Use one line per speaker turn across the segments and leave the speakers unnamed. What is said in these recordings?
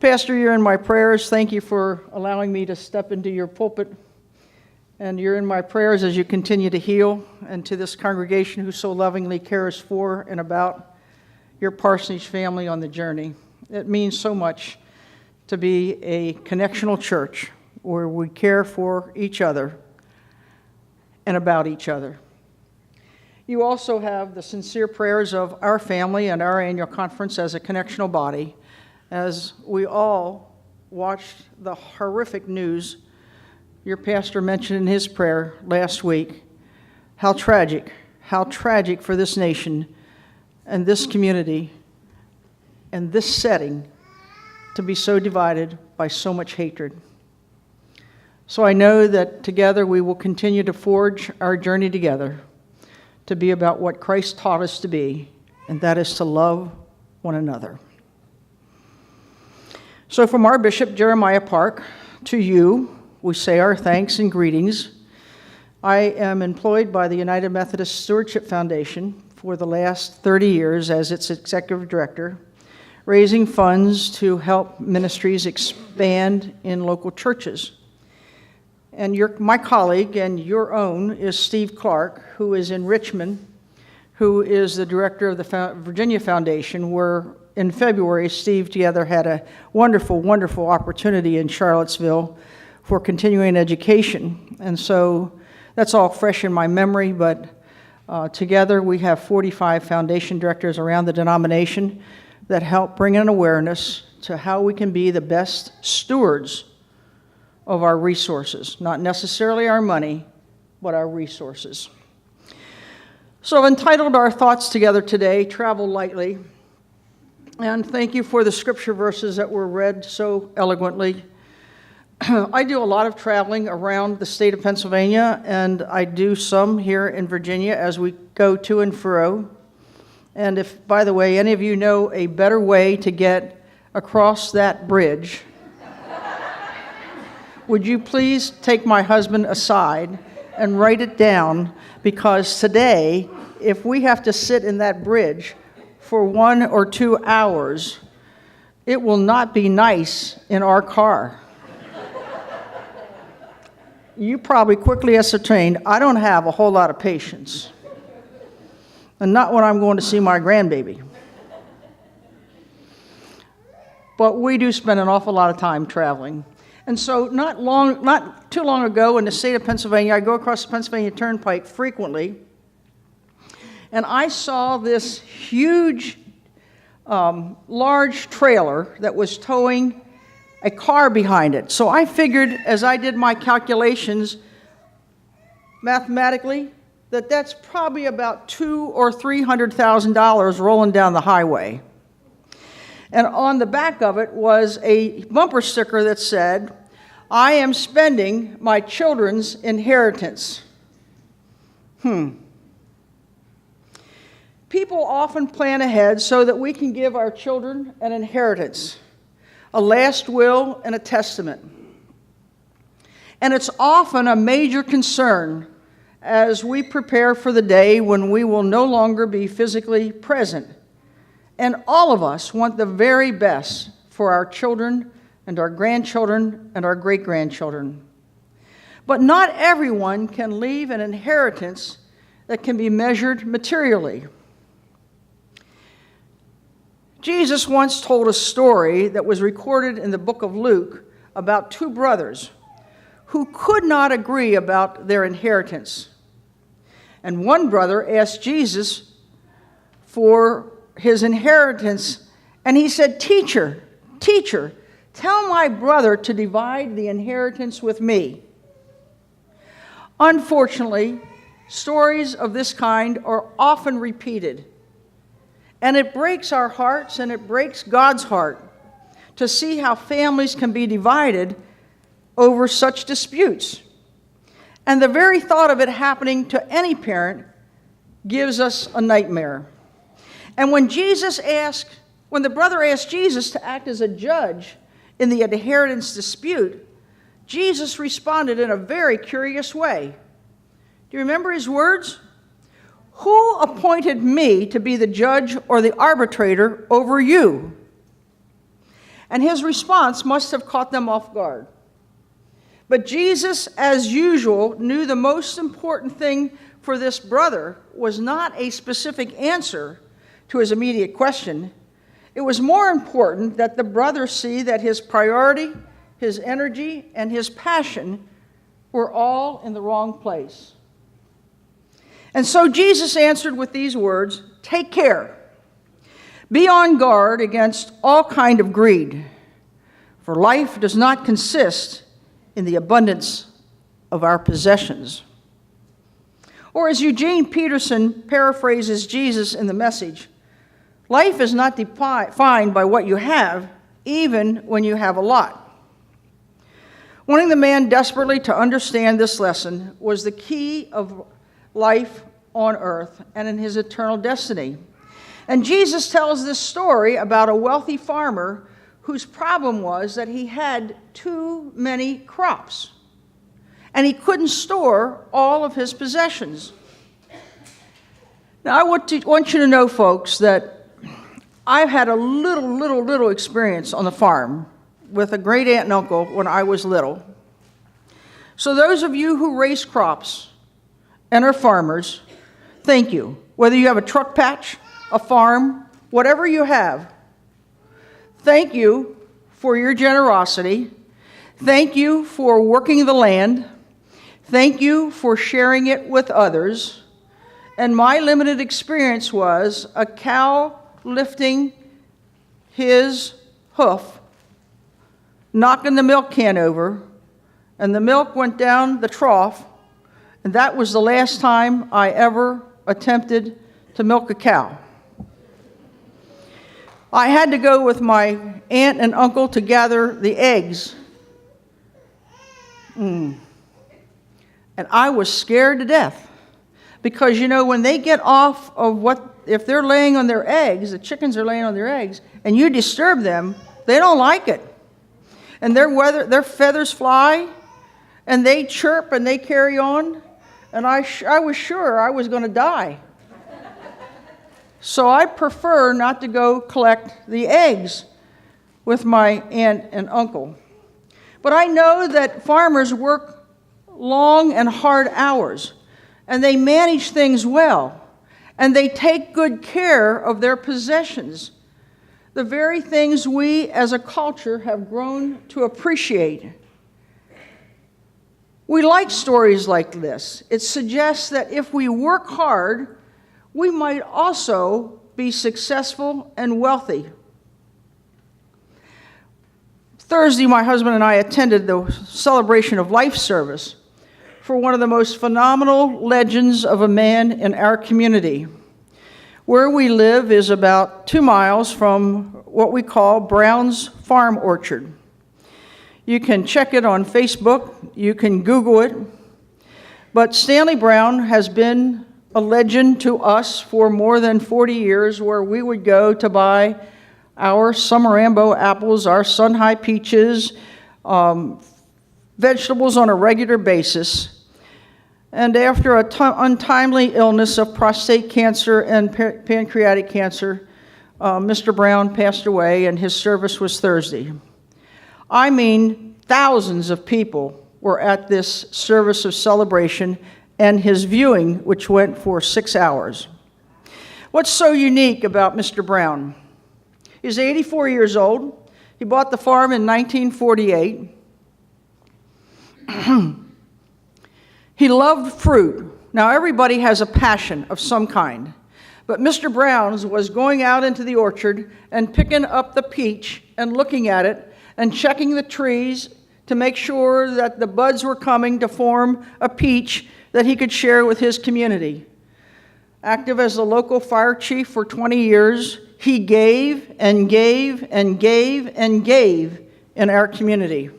Pastor, you're in my prayers. Thank you for allowing me to step into your pulpit. And you're in my prayers as you continue to heal, and to this congregation who so lovingly cares for and about your parsonage family on the journey. It means so much to be a connectional church where we care for each other and about each other. You also have the sincere prayers of our family and our annual conference as a connectional body, as we all watched the horrific news your pastor mentioned in his prayer last week. How tragic for this nation and this community and this setting to be so divided by so much hatred. So I know that together we will continue to forge our journey together to be about what Christ taught us to be, and that is to love one another. So from our Bishop Jeremiah Park to you, we say our thanks and greetings. I am employed by the United Methodist Stewardship Foundation for the last 30 years as its executive director, raising funds to help ministries expand in local churches. And my colleague and your own is Steve Clark, who is in Richmond, who is the director of the Virginia Foundation, where in February, Steve together had a wonderful, wonderful opportunity in Charlottesville for continuing education. And so that's all fresh in my memory, but together we have 45 foundation directors around the denomination that help bring an awareness to how we can be the best stewards of our resources, not necessarily our money, but our resources. So I've entitled our thoughts together today, Travel Lightly, and thank you for the scripture verses that were read so eloquently. I do a lot of traveling around the state of Pennsylvania, and I do some here in Virginia as we go to and fro. And if, by the way, any of you know a better way to get across that bridge, would you please take my husband aside and write it down, because today, if we have to sit in that bridge for 1 or 2 hours, it will not be nice in our car. You probably quickly ascertained I don't have a whole lot of patience, and not when I'm going to see my grandbaby. But we do spend an awful lot of time traveling. And so not too long ago in the state of Pennsylvania, I go across the Pennsylvania Turnpike frequently, and I saw this huge, large trailer that was towing a car behind it. So I figured, as I did my calculations mathematically, that that's probably about $200,000 or $300,000 rolling down the highway. And on the back of it was a bumper sticker that said, "I am spending my children's inheritance." People often plan ahead so that we can give our children an inheritance, a last will and a testament. And it's often a major concern as we prepare for the day when we will no longer be physically present. And all of us want the very best for our children and our grandchildren and our great-grandchildren. But not everyone can leave an inheritance that can be measured materially. Jesus once told a story that was recorded in the book of Luke about 2 brothers who could not agree about their inheritance. And one brother asked Jesus for his inheritance, and he said, Teacher, tell my brother to divide the inheritance with me." Unfortunately, stories of this kind are often repeated. And it breaks our hearts, and it breaks God's heart to see how families can be divided over such disputes. And the very thought of it happening to any parent gives us a nightmare. And when the brother asked Jesus to act as a judge in the inheritance dispute, Jesus responded in a very curious way. Do you remember his words? "Who appointed me to be the judge or the arbitrator over you?" and his response must have caught them off guard. But Jesus, as usual, knew the most important thing for this brother was not a specific answer to his immediate question. It was more important that the brother see that his priority, his energy, and his passion were all in the wrong place. And so Jesus answered with these words, "Take care. Be on guard against all kind of greed, for life does not consist in the abundance of our possessions." Or as Eugene Peterson paraphrases Jesus in the Message, life is not defined by what you have, even when you have a lot. Wanting the man desperately to understand this lesson was the key of life on earth and in his eternal destiny. And Jesus tells this story about a wealthy farmer whose problem was that he had too many crops, and he couldn't store all of his possessions. Now, I want you to know, folks, that I've had a little experience on the farm with a great aunt and uncle when I was little. So those of you who raise crops and are farmers, thank you. Whether you have a truck patch, a farm, whatever you have, thank you for your generosity. Thank you for working the land. Thank you for sharing it with others. And my limited experience was a cow lifting his hoof, knocking the milk can over, and the milk went down the trough, and that was the last time I ever attempted to milk a cow. I had to go with my aunt and uncle to gather the eggs. And I was scared to death. Because, when they get off of if they're laying on their eggs, the chickens are laying on their eggs, and you disturb them, they don't like it. And their feathers fly, and they chirp, and they carry on. And I was sure I was going to die. So I prefer not to go collect the eggs with my aunt and uncle. But I know that farmers work long and hard hours, and they manage things well, and they take good care of their possessions, the very things we as a culture have grown to appreciate. We like stories like this. It suggests that if we work hard, we might also be successful and wealthy. Thursday, my husband and I attended the Celebration of Life service for one of the most phenomenal legends of a man in our community. Where we live is about 2 miles from what we call Brown's Farm Orchard. You can check it on Facebook, you can Google it, but Stanley Brown has been a legend to us for more than 40 years, where we would go to buy our Summerambo apples, our Sun-High peaches, vegetables on a regular basis. And after an untimely illness of prostate cancer and pancreatic cancer, Mr. Brown passed away, and his service was Thursday. I mean, thousands of people were at this service of celebration and his viewing, which went for 6 hours. What's so unique about Mr. Brown? He's 84 years old. He bought the farm in 1948. He loved fruit. Now, everybody has a passion of some kind, but Mr. Brown's was going out into the orchard and picking up the peach and looking at it and checking the trees to make sure that the buds were coming to form a peach that he could share with his community. Active as the local fire chief for 20 years, he gave and gave and gave and gave in our community.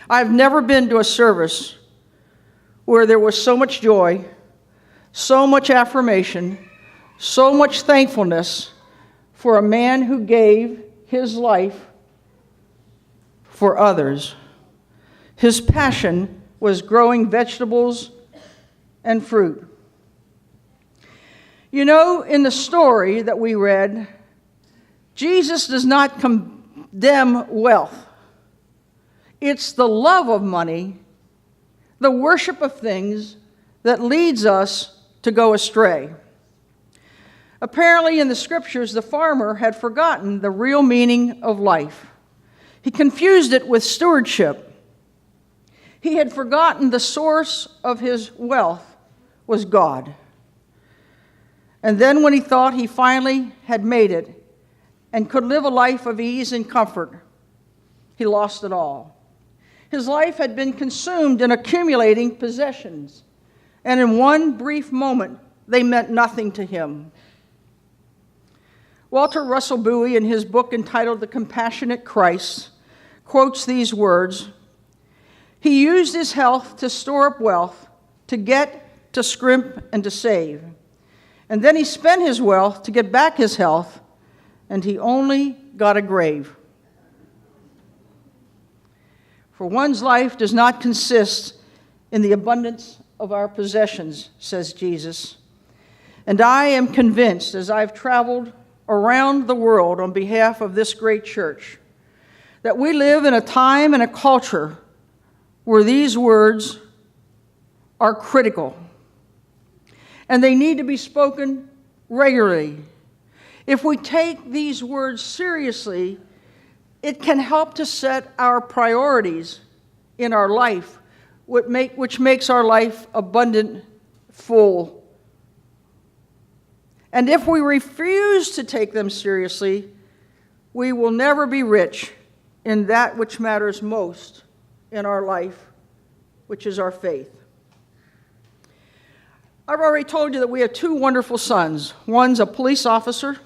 I've never been to a service where there was so much joy, so much affirmation, so much thankfulness for a man who gave his life for others. His passion was growing vegetables and fruit. In the story that we read, Jesus does not dem wealth. It's the love of money, the worship of things, that leads us to go astray. Apparently, in the scriptures, the farmer had forgotten the real meaning of life. He confused it with stewardship. He had forgotten the source of his wealth was God. And then when he thought he finally had made it and could live a life of ease and comfort, he lost it all. His life had been consumed in accumulating possessions, and in one brief moment, they meant nothing to him. Walter Russell Bowie, in his book entitled The Compassionate Christ, quotes these words: "He used his health to store up wealth, to get, to scrimp, and to save. And then he spent his wealth to get back his health, and he only got a grave." For one's life does not consist in the abundance of our possessions, says Jesus. And I am convinced, as I've traveled around the world on behalf of this great church, that we live in a time and a culture where these words are critical. And they need to be spoken regularly. If we take these words seriously, it can help to set our priorities in our life, which makes our life abundant, full. And if we refuse to take them seriously, we will never be rich in that which matters most in our life, which is our faith. I've already told you that we have two wonderful sons. One's a police officer.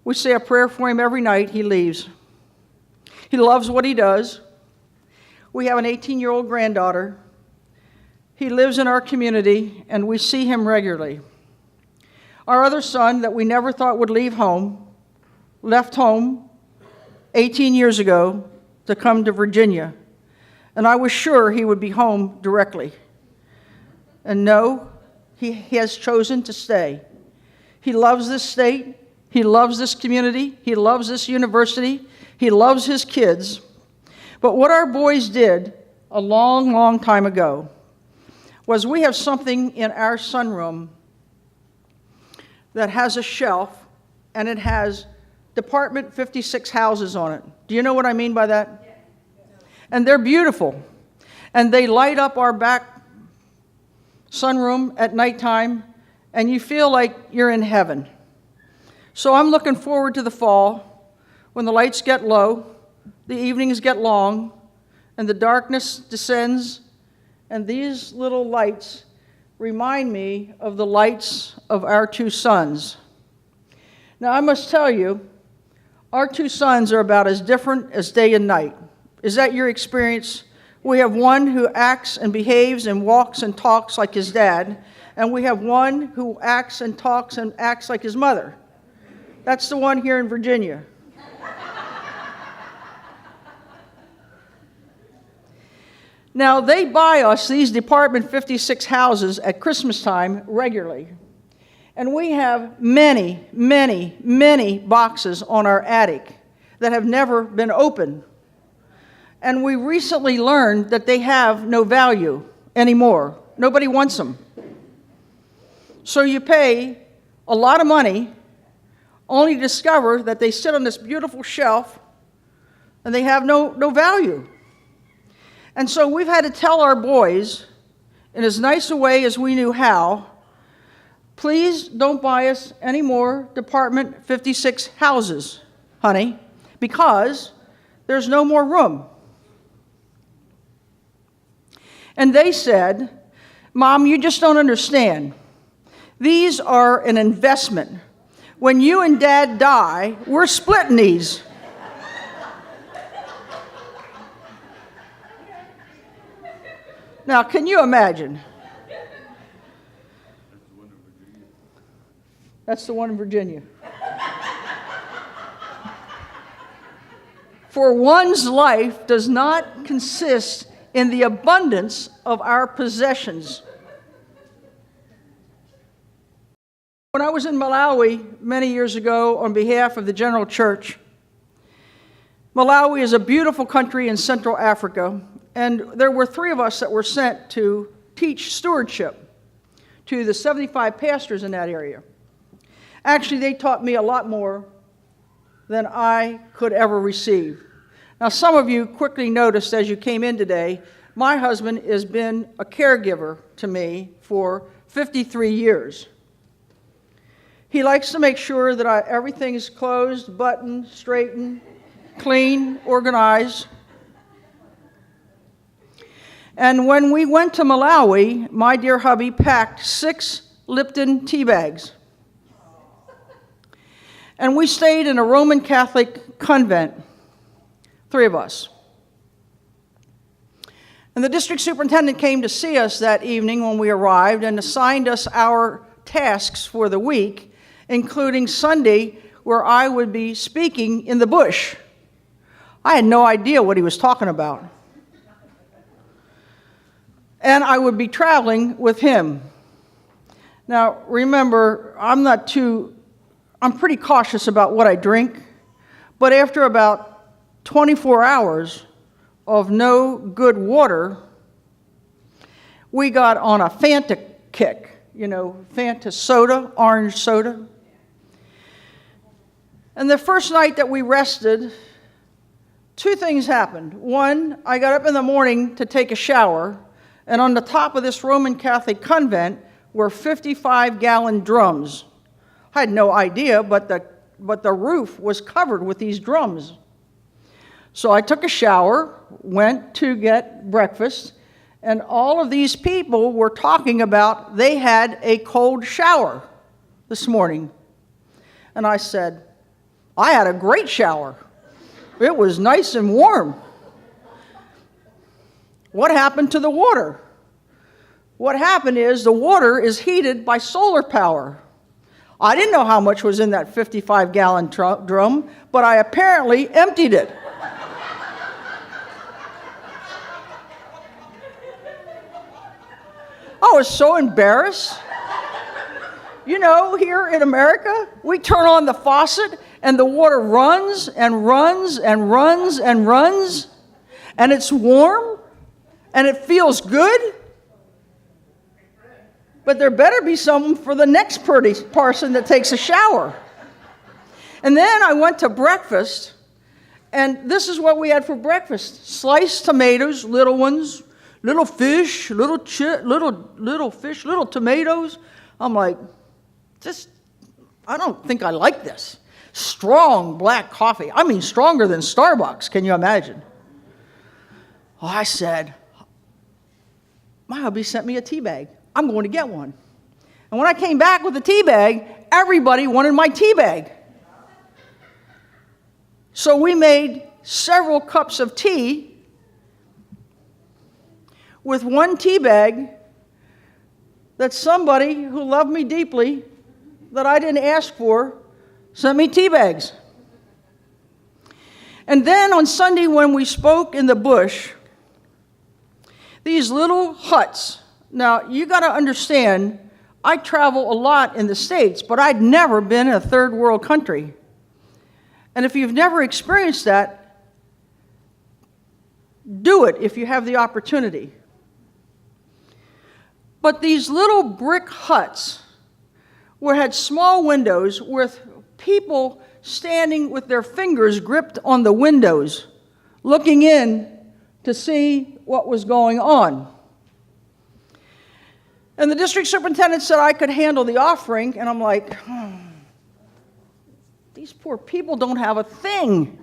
We say a prayer for him every night he leaves. He loves what he does. We have an 18-year-old granddaughter. He lives in our community, and we see him regularly. Our other son that we never thought would leave home, left home 18 years ago to come to Virginia, and I was sure he would be home directly. And no, he has chosen to stay. He loves this state. He loves this community. He loves this university. He loves his kids. But what our boys did a long, long time ago was we have something in our sunroom that has a shelf, and it has Department 56 houses on it. Do you know what I mean by that? Yeah. And they're beautiful. And they light up our back sunroom at nighttime, and you feel like you're in heaven. So I'm looking forward to the fall, when the lights get low, the evenings get long, and the darkness descends, and these little lights remind me of the lights of our two sons. Now, I must tell you, our two sons are about as different as day and night. Is that your experience? We have one who acts and behaves and walks and talks like his dad, and we have one who acts and talks and acts like his mother. That's the one here in Virginia. Now, they buy us these Department 56 houses at Christmas time regularly. And we have many, many, many boxes on our attic that have never been opened. And we recently learned that they have no value anymore. Nobody wants them. So you pay a lot of money only to discover that they sit on this beautiful shelf and they have no value. And so we've had to tell our boys, in as nice a way as we knew how, please don't buy us any more Department 56 houses, honey, because there's no more room. And they said, Mom, you just don't understand. These are an investment. When you and Dad die, we're splitting these. Now, can you imagine? That's the one in Virginia. For one's life does not consist in the abundance of our possessions. When I was in Malawi many years ago on behalf of the General Church, Malawi is a beautiful country in Central Africa, and there were 3 of us that were sent to teach stewardship to the 75 pastors in that area. Actually, they taught me a lot more than I could ever receive. Now, some of you quickly noticed as you came in today, my husband has been a caregiver to me for 53 years. He likes to make sure that everything is closed, buttoned, straightened, clean, organized. And when we went to Malawi, my dear hubby packed 6 Lipton tea bags. And we stayed in a Roman Catholic convent, 3 of us. And the district superintendent came to see us that evening when we arrived and assigned us our tasks for the week, including Sunday, where I would be speaking in the bush. I had no idea what he was talking about. And I would be traveling with him. Now, remember, I'm pretty cautious about what I drink, but after about 24 hours of no good water, we got on a Fanta kick, Fanta soda, orange soda. And the first night that we rested, 2 things happened. One, I got up in the morning to take a shower, and on the top of this Roman Catholic convent were 55-gallon drums. I had no idea, but the roof was covered with these drums. So I took a shower, went to get breakfast, and all of these people were talking about they had a cold shower this morning. And I said, I had a great shower. It was nice and warm. What happened to the water? What happened is the water is heated by solar power. I didn't know how much was in that 55-gallon drum, but I apparently emptied it. I was so embarrassed. Here in America, we turn on the faucet and the water runs and runs and runs and runs, and it's warm and it feels good. But there better be something for the next person that takes a shower. And then I went to breakfast, and this is what we had for breakfast: sliced tomatoes, little ones, little fish, little fish, little tomatoes. I'm like, I don't think I like this. Strong black coffee. I mean, stronger than Starbucks. Can you imagine? Oh, I said, my hubby sent me a tea bag. I'm going to get one. And when I came back with the tea bag, everybody wanted my tea bag. So we made several cups of tea with one tea bag that somebody who loved me deeply, that I didn't ask for, sent me tea bags. And then on Sunday when we spoke in the bush, these little huts. Now, you got to understand, I travel a lot in the States, but I'd never been in a third world country. And if you've never experienced that, do it if you have the opportunity. But these little brick huts had small windows with people standing with their fingers gripped on the windows, looking in to see what was going on. And the district superintendent said I could handle the offering, and I'm like, these poor people don't have a thing.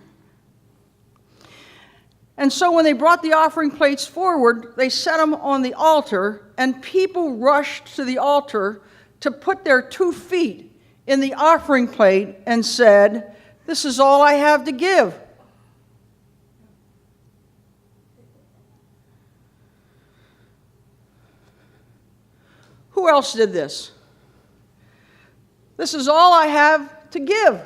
And so when they brought the offering plates forward, they set them on the altar, and people rushed to the altar to put their 2 feet in the offering plate and said, "This is all I have to give." Who else did this? This is all I have to give.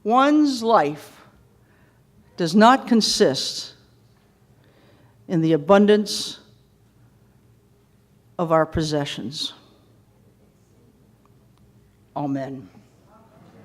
One's life does not consist in the abundance of our possessions. Amen.